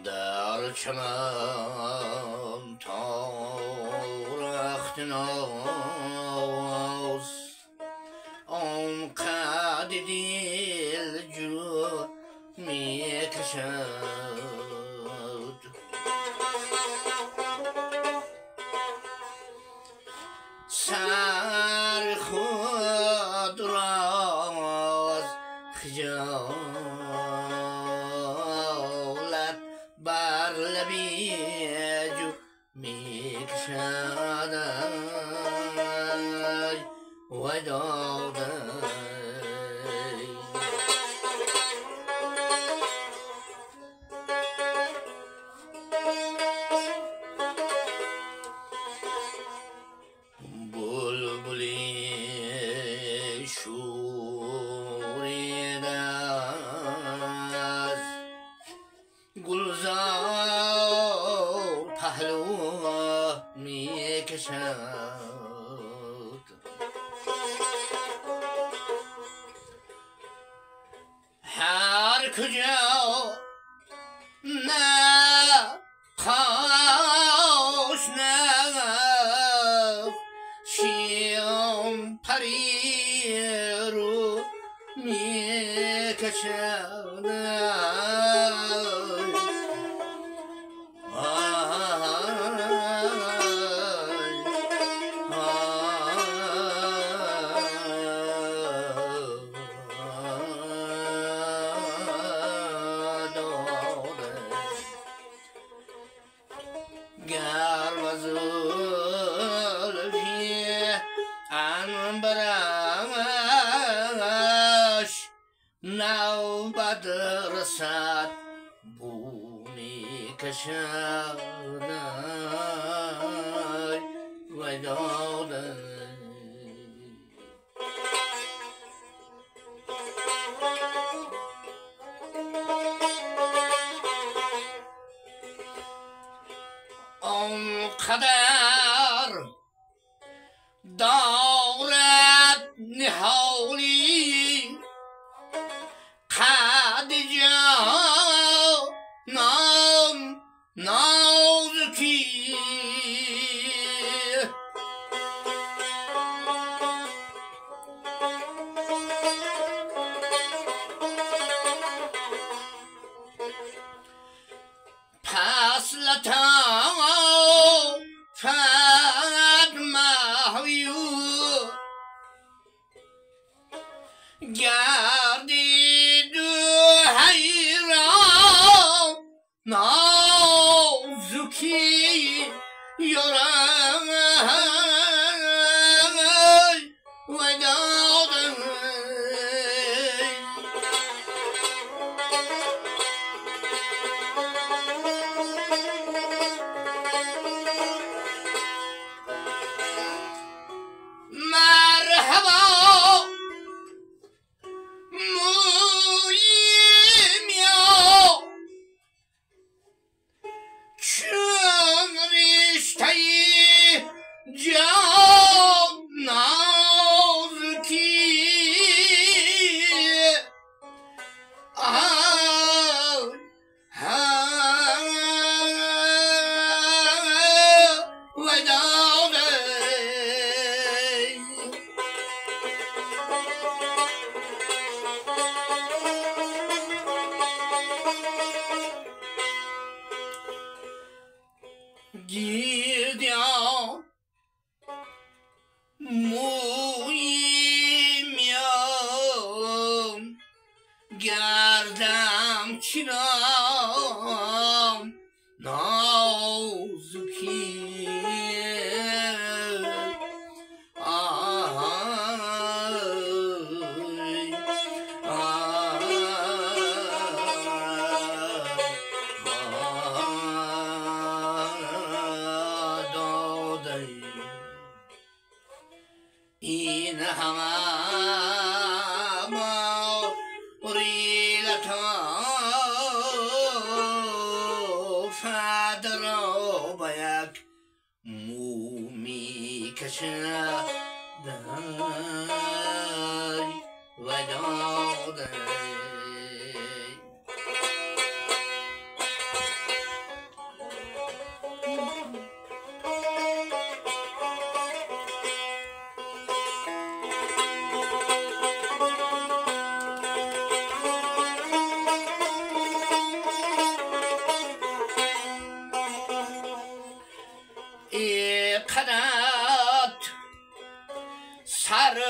در چمن تا رخت ناز آن قد دل جو می کشد سر خود را از خجالت بر لبی جو می کشد وداده بلبلی شوریده از گلزار پهلو می کشد هر کجا نه خواش نه شیام پری رو می کشد گرم از زلفی عنبرش نوبت رسد بو می کشد وداده آنقدر دارد نهالی قد جانم نازکی پس لطافت محویو گردید حیران نازکی یارم ودادم مرحبا گیردم موی میام گردم چرام نازکی این همه فد را با یک مو می کشد وداع قدرت سر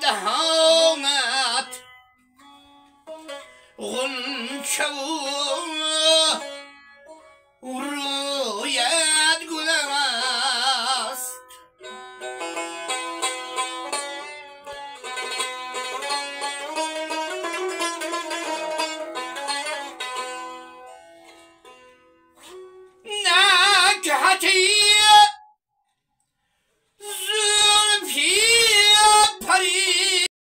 دهانت غنچه و